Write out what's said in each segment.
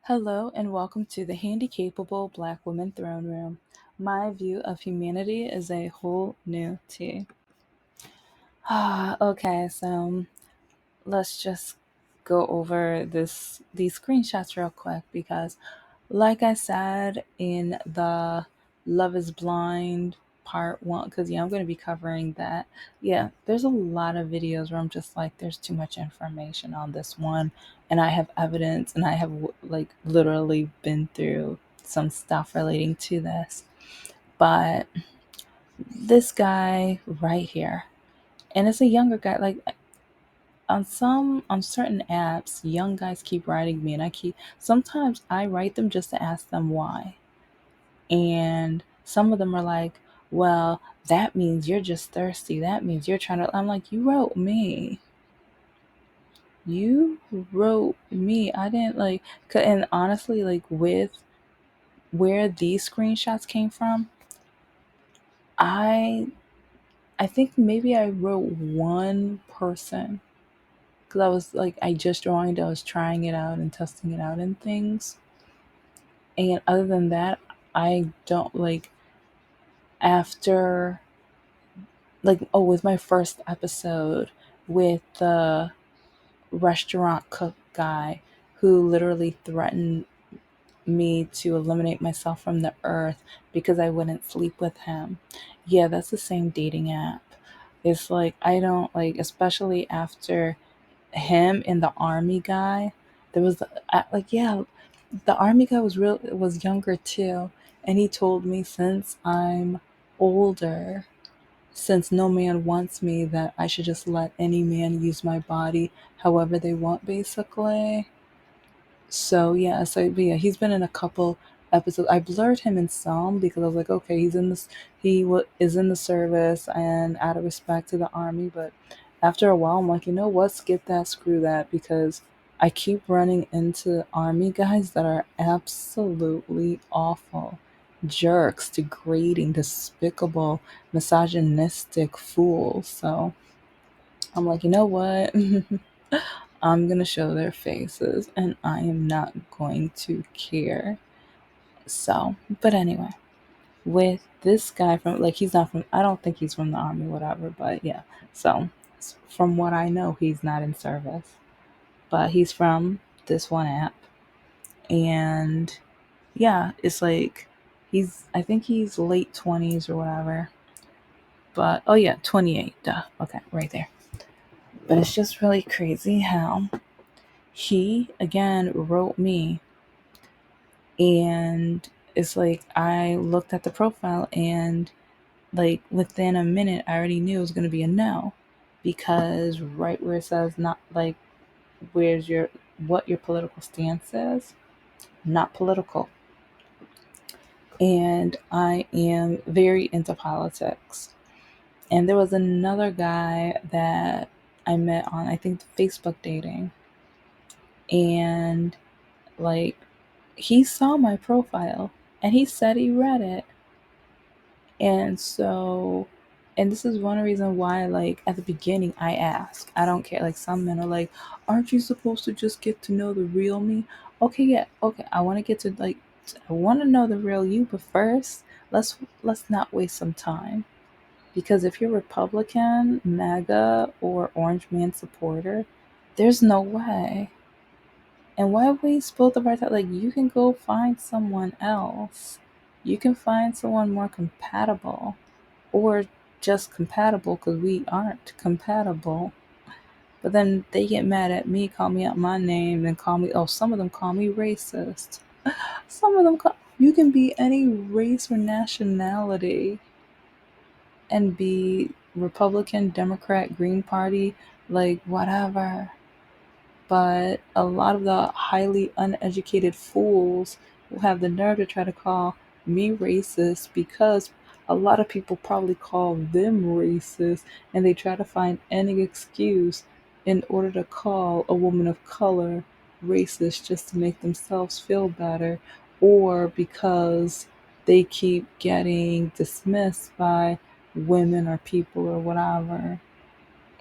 Hello and welcome to the Handicapable Black Woman Throne Room. My view of humanity is a whole new tea. Okay, so let's just go over these screenshots real quick because like I said in the Love is Blind part one, because I'm going to be covering that. Yeah, there's a lot of videos where I'm just like, there's too much information on this one, and I have evidence, and I have like literally been through some stuff relating to this. But this guy right here, and it's a younger guy, like on certain apps, young guys keep writing me, and sometimes I write them just to ask them why. And some of them are like, well, that means you're just thirsty. That means you're trying to. I'm like, you wrote me. You wrote me. I didn't like. And honestly, like with where these screenshots came from, I I think maybe I wrote one person because I was like, I just joined. I was trying it out and testing it out and things. And other than that, I don't like after with my first episode with the restaurant cook guy who literally threatened me to eliminate myself from the earth because I wouldn't sleep with him. Yeah, that's the same dating app. It's like I don't like, especially after him and the army guy. There was the army guy was younger too, and he told me since no man wants me, that I should just let any man use my body however they want, basically. But yeah, he's been in a couple episodes. I blurred him in some because I was like, okay, is in the service, and out of respect to the army. But after a while, I'm like, you know what? Skip that, screw that, because I keep running into army guys that are absolutely awful, jerks, degrading, despicable, misogynistic fools. So I'm like, you know what? I'm going to show their faces and I am not going to care. So, but anyway, with this guy he's not from, I don't think he's from the army, whatever, but yeah. So, from what I know, he's not in service, but he's from this one app. And yeah, it's like, I think he's late 20s or whatever. But, oh yeah, 28, duh. Okay, right there. But it's just really crazy how he, again, wrote me. And it's like I looked at the profile, and like within a minute I already knew it was going to be a no, because right where it says not like where's your what your political stance is, not political. And I am very into politics. And there was another guy that I met on, I think, Facebook dating, and like he saw my profile and he said he read it. And so, and this is one reason why, like, at the beginning, I ask. I don't care. Like, some men are like, aren't you supposed to just get to know the real me? Okay, yeah, okay. I want to get to, like, I want to know the real you, but first, let's not waste some time. Because if you're Republican, MAGA, or Orange Man supporter, there's no way. And why waste both of our time? Like, you can go find someone else. You can find someone more compatible, or just compatible, because we aren't compatible. But then they get mad at me, call me out my name, and some of them call me racist. Some of them you can be any race or nationality and be Republican, Democrat, Green Party, like whatever. But a lot of the highly uneducated fools will have the nerve to try to call me racist, because a lot of people probably call them racist, and they try to find any excuse in order to call a woman of color racist just to make themselves feel better, or because they keep getting dismissed by women or people or whatever,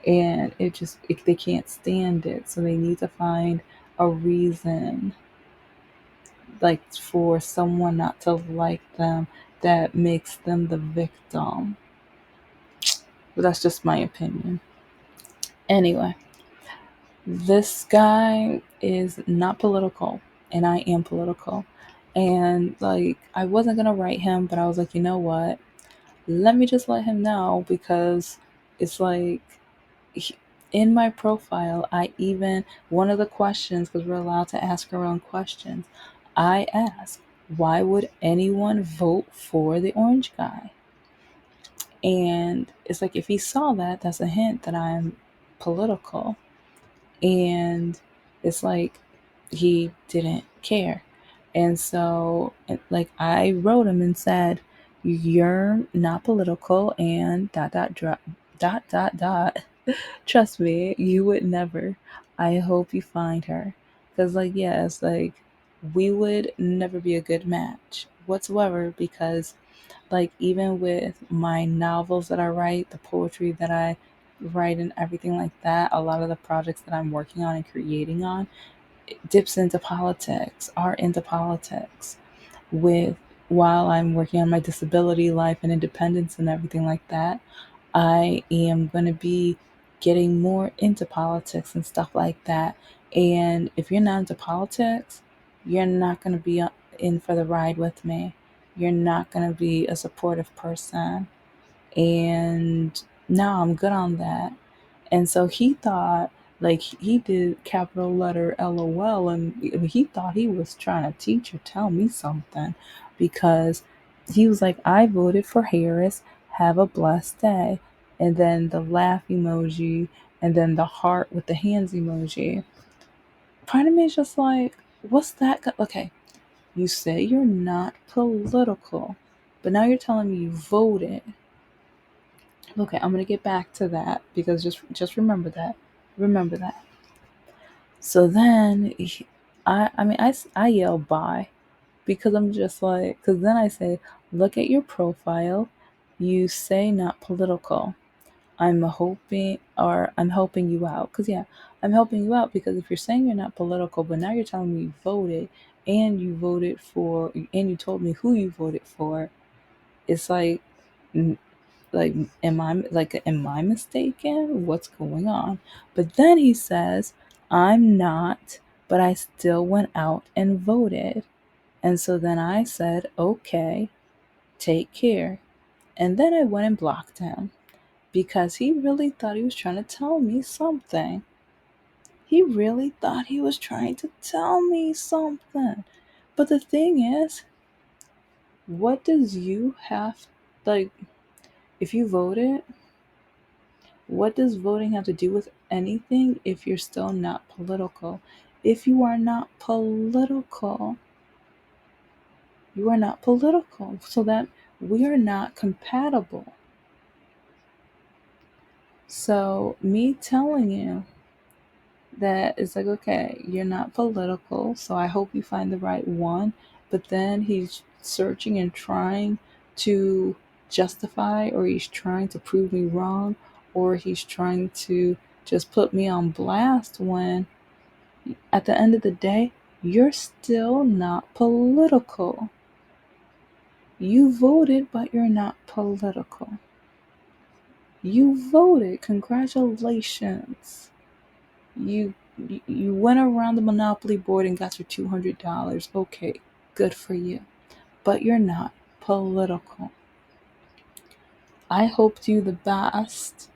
and they can't stand it, so they need to find a reason. like for someone not to like them, that makes them the victim. But that's just my opinion. Anyway, this guy is not political, and I am political. And like, I wasn't gonna write him, but I was like, you know what? Let me just let him know, because it's like, he- in my profile, I even, one of the questions, because we're allowed to ask our own questions, I ask, why would anyone vote for the orange guy? And it's like, if he saw that, that's a hint that I'm political. And it's like, he didn't care. And so, like, I wrote him and said, you're not political, and dot. Trust me, you would never. I hope you find her. Because, like, yeah, it's like, we would never be a good match whatsoever. Because, like, even with my novels that I write, the poetry that I write, and everything like that, a lot of the projects that I'm working on and creating on, it dips into politics, are into politics. With, while I'm working on my disability life and independence and everything like that, I am going to be getting more into politics and stuff like that. And if you're not into politics, you're not going to be in for the ride with me. You're not going to be a supportive person. And no, I'm good on that. And so he thought, like, he did capital letter LOL, and he thought he was trying to teach or tell me something, because he was like, I voted for Harris. Have a blessed day. And then the laugh emoji, and then the heart with the hands emoji. Part of me is just like, what's that? Okay, you say you're not political, but now you're telling me you voted. Okay, I'm gonna get back to that, because just remember that. Remember that. So then, I mean, I yell bye, because I'm just like, because then I say, look at your profile. You say not political. I'm helping you out. Because, yeah, I'm helping you out, because if you're saying you're not political, but now you're telling me you voted, and you voted for, and you told me who you voted for, it's like, like, am I mistaken? What's going on? But then he says, I'm not, but I still went out and voted. And so then I said, okay, take care. And then I went and blocked him, because he really thought he was trying to tell me something. He really thought he was trying to tell me something. But the thing is, what does you have, like, if you voted, what does voting have to do with anything if you're still not political? If you are not political, you are not political. So that we are not compatible. So me telling you that it's like, okay, you're not political, so I hope you find the right one. But then he's searching and trying to justify, or he's trying to prove me wrong, or he's trying to just put me on blast, when at the end of the day, you're still not political. You voted, but you're not political. You voted. Congratulations. You you went around the Monopoly board and got your $200. Okay, good for you. But you're not political. I hoped you the best.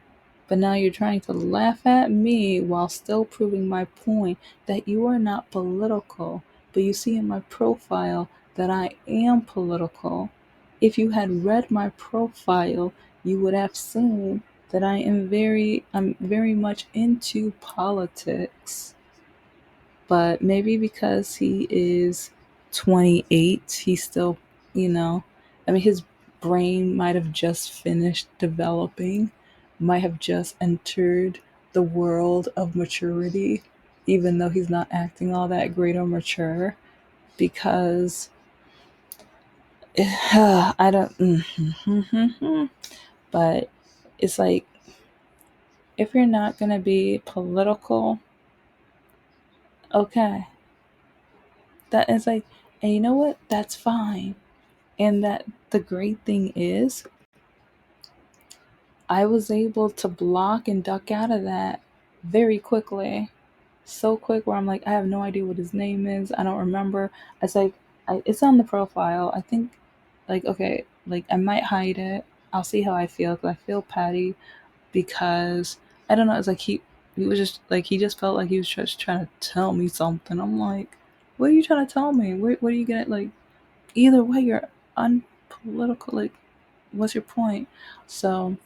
But now you're trying to laugh at me while still proving my point that you are not political. But you see in my profile that I am political. If you had read my profile, you would have seen that I'm very much into politics. But maybe because he is 28, he's still, I mean, his brain might have just finished developing, might have just entered the world of maturity, even though he's not acting all that great or mature, because I don't, but it's like, if you're not going to be political, okay. That is like, And you know what? That's fine. And that the great thing is, I was able to block and duck out of that very quickly. So quick where I'm like, I have no idea what his name is. I don't remember. It's like, it's on the profile. I think, like, okay, like I might hide it. I'll see how I feel because I feel petty because I don't know. It's like he was just like, he just felt like he was just trying to tell me something. I'm like, what are you trying to tell me? What are you gonna like? Either way, you're unpolitical. Like, what's your point? So,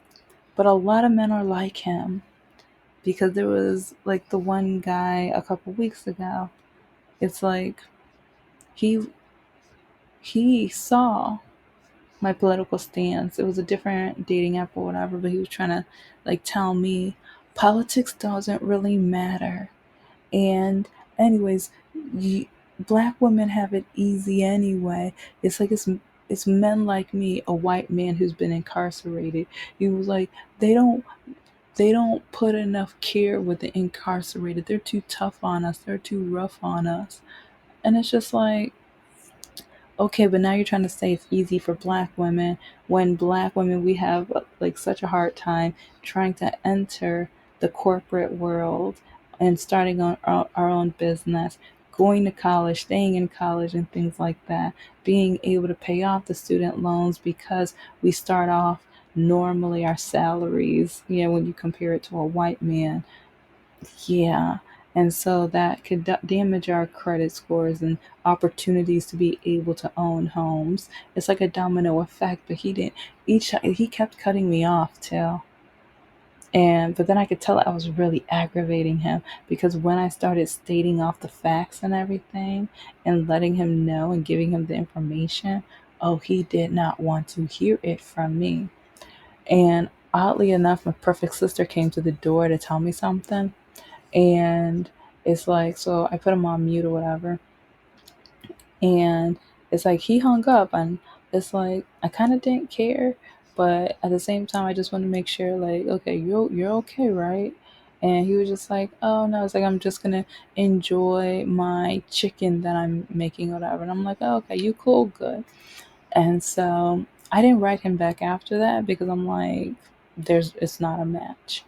but a lot of men are like him because there was like the one guy a couple weeks ago. It's like he he saw my political stance. It was a different dating app or whatever, but he was trying to like tell me politics doesn't really matter. And anyways, black women have it easy anyway. It's like it's men like me, a white man who's been incarcerated. He was like, they don't put enough care with the incarcerated. They're too tough on us. They're too rough on us. And it's just like, okay, but now you're trying to say it's easy for black women when black women, we have like such a hard time trying to enter the corporate world and starting on our own business, going to college, staying in college, and things like that, being able to pay off the student loans because we start off normally our salaries, when you compare it to a white man. Yeah. And so that could damage our credit scores and opportunities to be able to own homes. It's like a domino effect, but he kept cutting me off too. But then I could tell I was really aggravating him because when I started stating off the facts and everything and letting him know and giving him the information, oh, he did not want to hear it from me. And oddly enough, my perfect sister came to the door to tell me something. And it's like, so I put him on mute or whatever. And it's like he hung up, and it's like I kind of didn't care, but at the same time, I just wanted to make sure, like, okay, you're okay, right? And he was just like, oh no, it's like I'm just gonna enjoy my chicken that I'm making, or whatever. And I'm like, oh, okay, you cool, good. And so I didn't write him back after that because I'm like, it's not a match.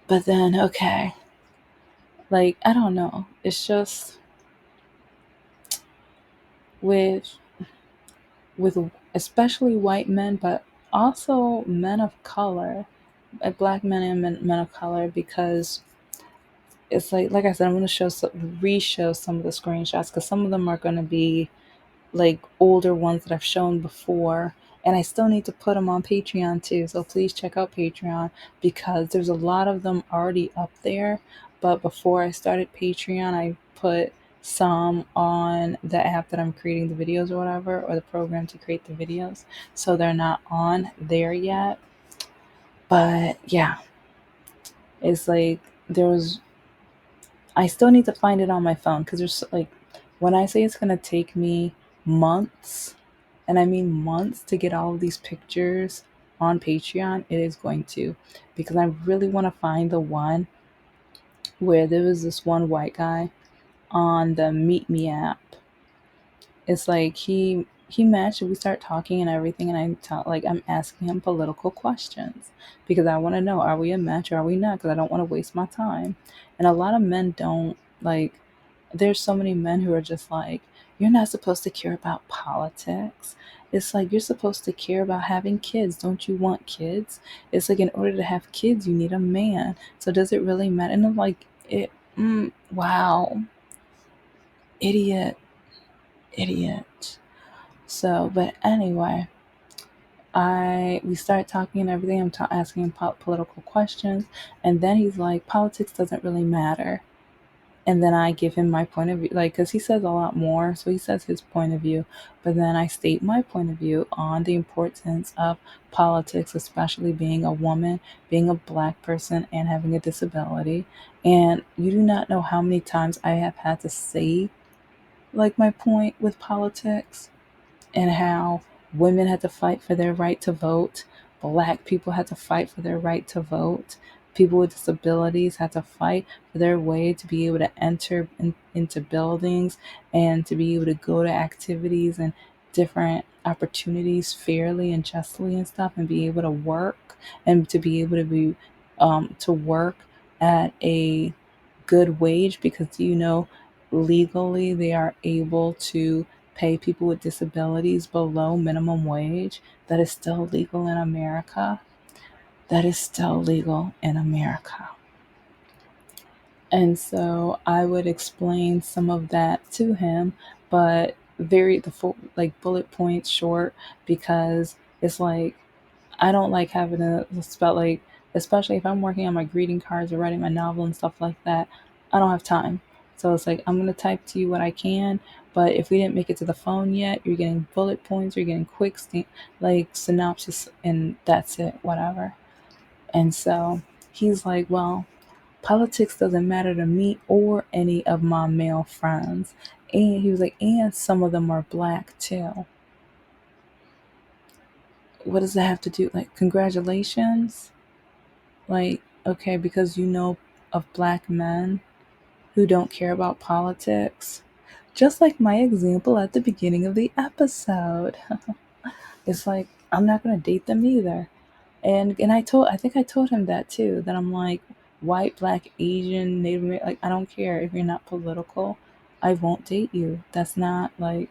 But then, okay, like I don't know, it's just with with especially white men, but also men of color, black men and men of color, because it's like I said, I'm going to re-show some of the screenshots because some of them are going to be like older ones that I've shown before. And I still need to put them on Patreon too. So please check out Patreon because there's a lot of them already up there. But before I started Patreon, I put some on the app that I'm creating the videos or whatever, or the program to create the videos. So they're not on there yet. But yeah, it's like there was, I still need to find it on my phone because there's like, when I say it's going to take me months, and I mean months to get all of these pictures on Patreon, it is going to, because I really want to find the one where there was this one white guy on the Meet Me app. It's like he matched, we start talking and everything, and I'm asking him political questions because I want to know, are we a match or are we not, because I don't want to waste my time. And a lot of men don't, like, there's so many men who are just like, you're not supposed to care about politics. It's like, you're supposed to care about having kids. Don't you want kids? It's like, in order to have kids you need a man, so does it really matter? And I'm like, wow, idiot, idiot. So, but anyway, I we start talking and everything. I'm asking him political questions, and then he's like, "Politics doesn't really matter." And then I give him my point of view, like, because he says a lot more. So he says his point of view, but then I state my point of view on the importance of politics, especially being a woman, being a black person, and having a disability. And you do not know how many times I have had to say, like, my point with politics and how women had to fight for their right to vote, black people had to fight for their right to vote, People with disabilities had to fight for their way to be able to enter into buildings and to be able to go to activities and different opportunities fairly and justly and stuff, and be able to work and to be able to be to work at a good wage, because legally they are able to pay people with disabilities below minimum wage. That is still legal in America. That is still legal in America. And so I would explain some of that to him, but very the full, like, bullet points short, because it's like I don't like having to spell, like, especially if I'm working on my greeting cards or writing my novel and stuff like that. I don't have time. So it's like I'm gonna type to you what I can, but if we didn't make it to the phone yet, you're getting bullet points, you're getting quick like synopsis, and that's it, whatever. And so he's like, well, politics doesn't matter to me or any of my male friends. And he was like, and some of them are black too. What does that have to do? Like, congratulations? Like, okay, because you know of black men who don't care about politics. Just like my example at the beginning of the episode. It's like, I'm not going to date them either. And I think I told him that too, that I'm like, white, black, Asian, Native American, like, I don't care if you're not political. I won't date you. That's not like,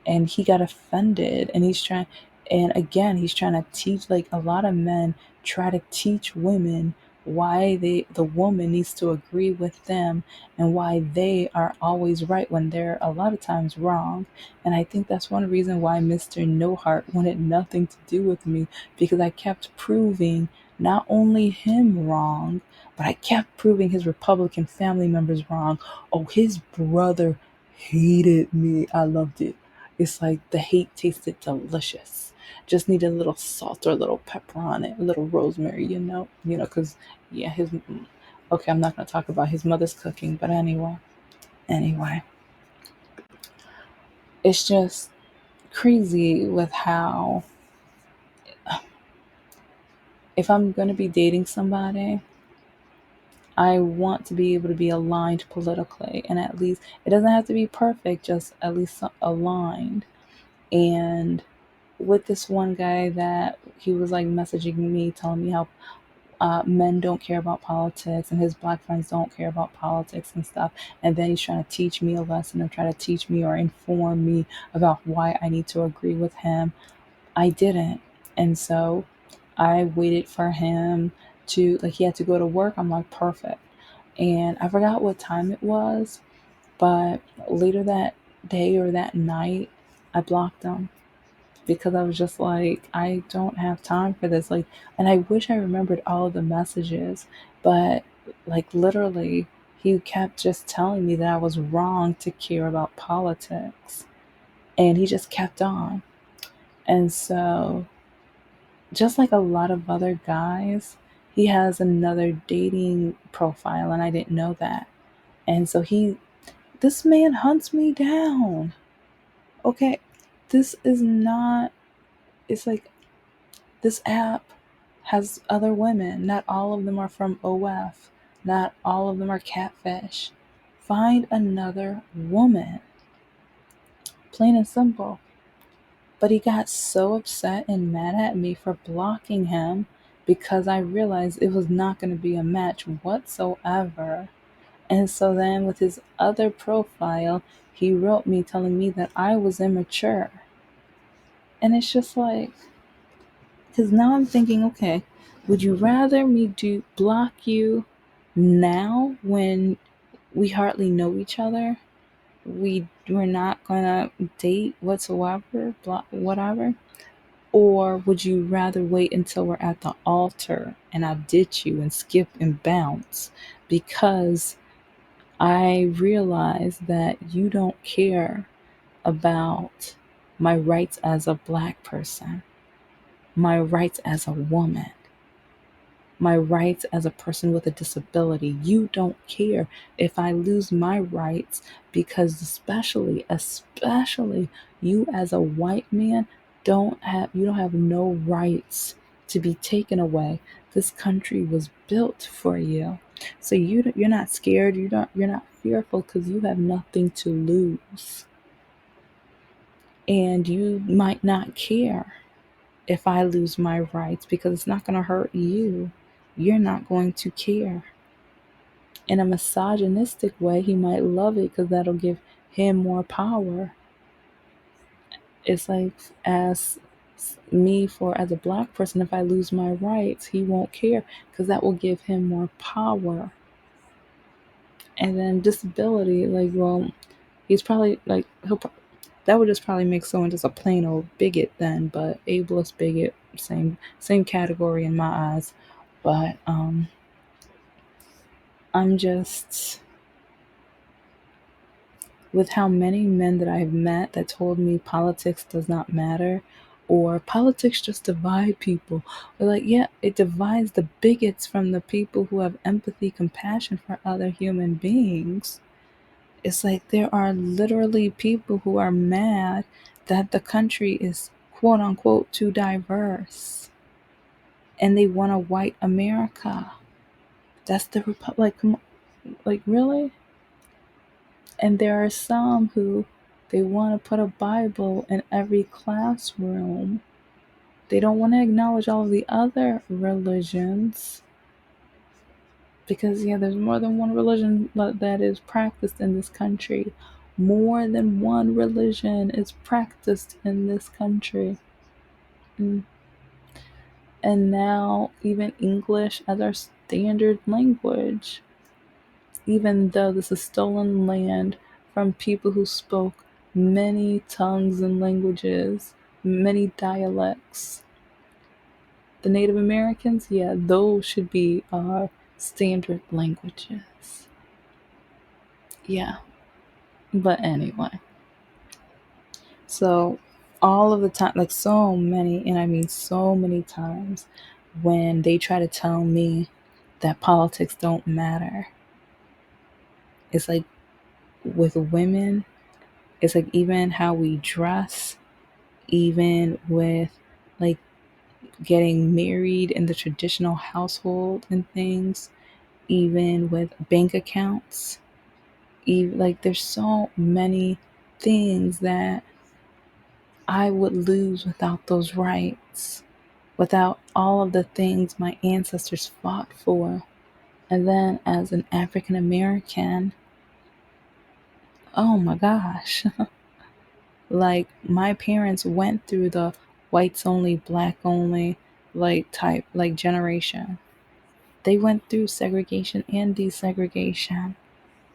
and he got offended, and he's trying to teach, like, a lot of men try to teach women why the woman needs to agree with them, and why they are always right when they're a lot of times wrong. And I think that's one reason why Mr. No Heart wanted nothing to do with me, because I kept proving not only him wrong, but I kept proving his Republican family members wrong. Oh, his brother hated me. I loved it. It's like the hate tasted delicious. Just need a little salt or a little pepper on it, a little rosemary, because, yeah, okay, I'm not going to talk about his mother's cooking, but anyway, it's just crazy with how, if I'm going to be dating somebody, I want to be able to be aligned politically, and at least it doesn't have to be perfect, just at least aligned. And with this one guy, that he was like messaging me, telling me how men don't care about politics and his black friends don't care about politics and stuff. And then he's trying to teach me a lesson and try to teach me or inform me about why I need to agree with him. I didn't. And so I waited for him to, like, he had to go to work. I'm like, perfect. And I forgot what time it was, but later that day or that night, I blocked him, because I was just like, I don't have time for this. Like, and I wish I remembered all of the messages, but, like, literally, he kept just telling me that I was wrong to care about politics. And he just kept on. And so, just like a lot of other guys, he has another dating profile, and I didn't know that. And so this man hunts me down. Okay, this is not, it's like, this app has other women. Not all of them are from OF. Not all of them are catfish. Find another woman. Plain and simple. But he got so upset and mad at me for blocking him, because I realized it was not going to be a match whatsoever. And so then with his other profile, he wrote me telling me that I was immature. And it's just like, because now I'm thinking, okay, would you rather me do block you now when we hardly know each other? We're not gonna date whatsoever, block whatever? Or would you rather wait until we're at the altar and I ditch you and skip and bounce, because I realize that you don't care about my rights as a black person, my rights as a woman, my rights as a person with a disability. You don't care if I lose my rights, because especially you as a white man, you don't have no rights to be taken away. This country was built for you. So you're not scared, you're not fearful because you have nothing to lose. And you might not care if I lose my rights because it's not going to hurt you. You're not going to care. In a misogynistic way, he might love it because that'll give him more power. It's like, as as a black person, if I lose my rights, he won't care because that will give him more power. And then disability, like, well, he's probably like, that would just probably make someone just a plain old bigot then, but ableist bigot, same category in my eyes. But I'm just, with how many men that I've met that told me politics does not matter, or politics just divide people. They're like, yeah, it divides the bigots from the people who have empathy, compassion for other human beings. It's like there are literally people who are mad that the country is quote unquote too diverse and they want a white America. That's the Republic. Like, really? And there are some who they want to put a Bible in every classroom. They don't want to acknowledge all of the other religions because, yeah, there's more than one religion that is practiced in this country. More than one religion is practiced in this country. Mm. And now, even English as our standard language, even though this is stolen land from people who spoke many tongues and languages, many dialects. The Native Americans, yeah, those should be our standard languages. Yeah, but anyway. So, all of the time, like so many, and I mean so many times, when they try to tell me that politics don't matter, it's like with women, it's like even how we dress, even with like getting married in the traditional household and things, even with bank accounts, even like there's so many things that I would lose without those rights, without all of the things my ancestors fought for. And then as an African American, oh my gosh, like my parents went through the whites only, black only, like type, like generation. They went through segregation and desegregation.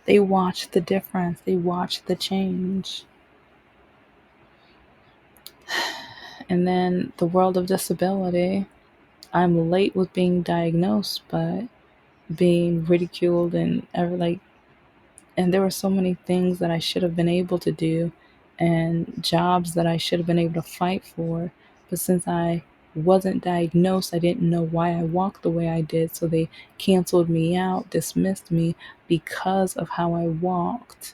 They watched the difference, they watched the change. And then the world of disability. I'm late with being diagnosed, but being ridiculed and ever like, and there were so many things that I should have been able to do and jobs that I should have been able to fight for. But since I wasn't diagnosed, I didn't know why I walked the way I did. So they canceled me out, dismissed me because of how I walked.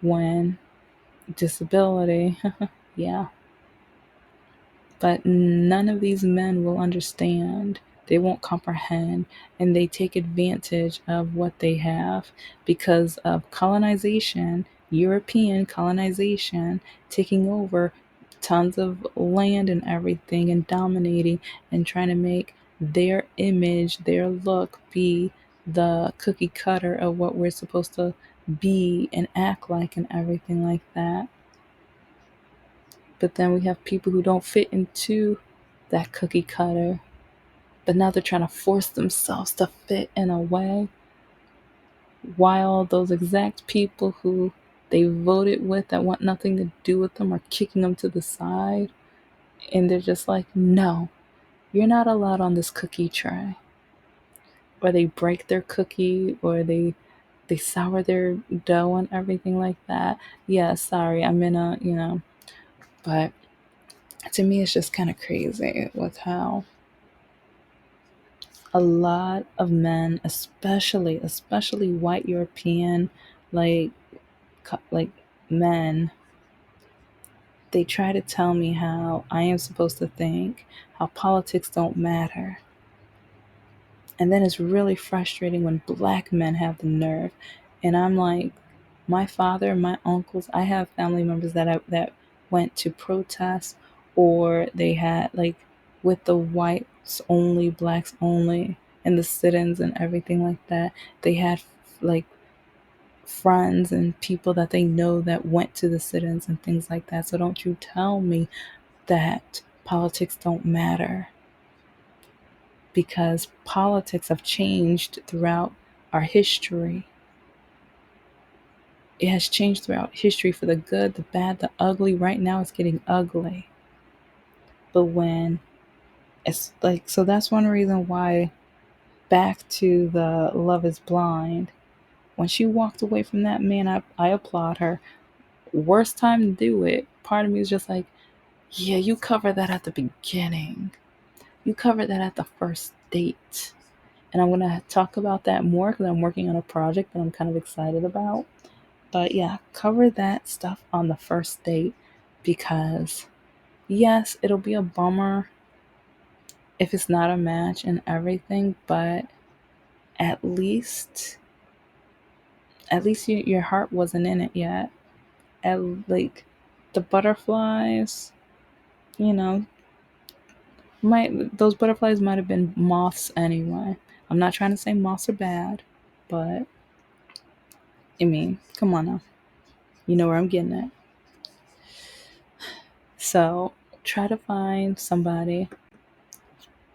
When disability, yeah. But none of these men will understand. They won't comprehend, and they take advantage of what they have because of colonization, European colonization, taking over tons of land and everything and dominating and trying to make their image, their look be the cookie cutter of what we're supposed to be and act like and everything like that. But then we have people who don't fit into that cookie cutter, but now they're trying to force themselves to fit in a way, while those exact people who they voted with that want nothing to do with them are kicking them to the side. And they're just like, no, you're not allowed on this cookie tray. Or they break their cookie, or they sour their dough and everything like that. Yeah, sorry, I'm in a, but to me it's just kind of crazy with how a lot of men, especially white European, like like men, They try to tell me how I am supposed to think, how politics don't matter. And then it's really frustrating when black men have the nerve. And I'm like, my father, my uncles, I have family members that went to protest, or they had like with the whites only, blacks only, and the sit-ins and everything like that. They had like friends and people that they know that went to the sit-ins and things like that. So don't you tell me that politics don't matter, because politics have changed throughout our history. It has changed throughout history for the good, the bad, the ugly. Right now it's getting ugly. But when it's like, so that's one reason why, back to the Love is Blind, when she walked away from that man, I applaud her. Worst time to do it. Part of me is just like, yeah, you cover that at the beginning. You cover that at the first date. And I'm going to talk about that more because I'm working on a project that I'm kind of excited about. But yeah, cover that stuff on the first date, because yes, it'll be a bummer if it's not a match and everything, but at least your heart wasn't in it yet. At like the butterflies, you know, might those butterflies might have been moths anyway. I'm not trying to say moths are bad, but I mean, come on now. You know where I'm getting at. So try to find somebody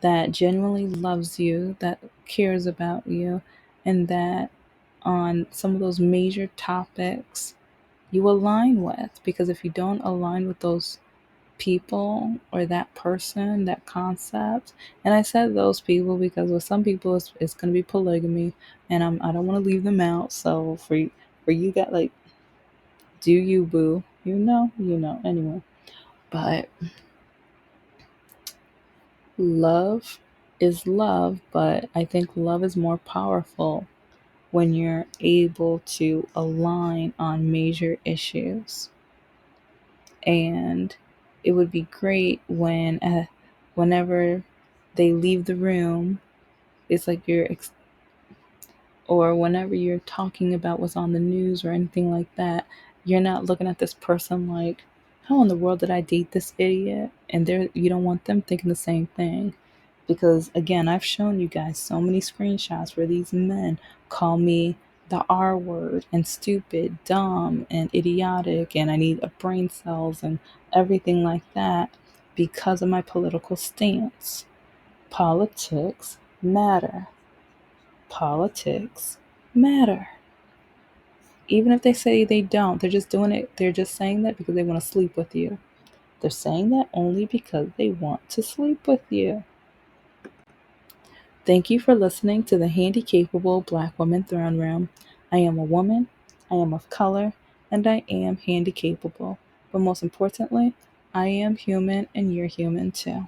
that genuinely loves you, that cares about you, and that on some of those major topics you align with. Because if you don't align with those people or that person, that concept, and I said those people because with some people it's going to be polygamy, and I don't want to leave them out. So for you got like, do you boo? You know. Anyway, but love is love, but I think love is more powerful when you're able to align on major issues. And it would be great when, whenever they leave the room, it's like or whenever you're talking about what's on the news or anything like that, you're not looking at this person like, how in the world did I date this idiot? And you don't want them thinking the same thing. Because again, I've shown you guys so many screenshots where these men call me the R word and stupid, dumb, and idiotic, and I need a brain cells and everything like that because of my political stance. Politics matter. Politics matter. Even if they say they don't, they're just doing it, they're just saying that because they want to sleep with you. They're saying that only because they want to sleep with you. Thank you for listening to the Handicapable Black Woman Throne Room. I am a woman, I am of color, and I am handicapable. But most importantly, I am human and you're human too.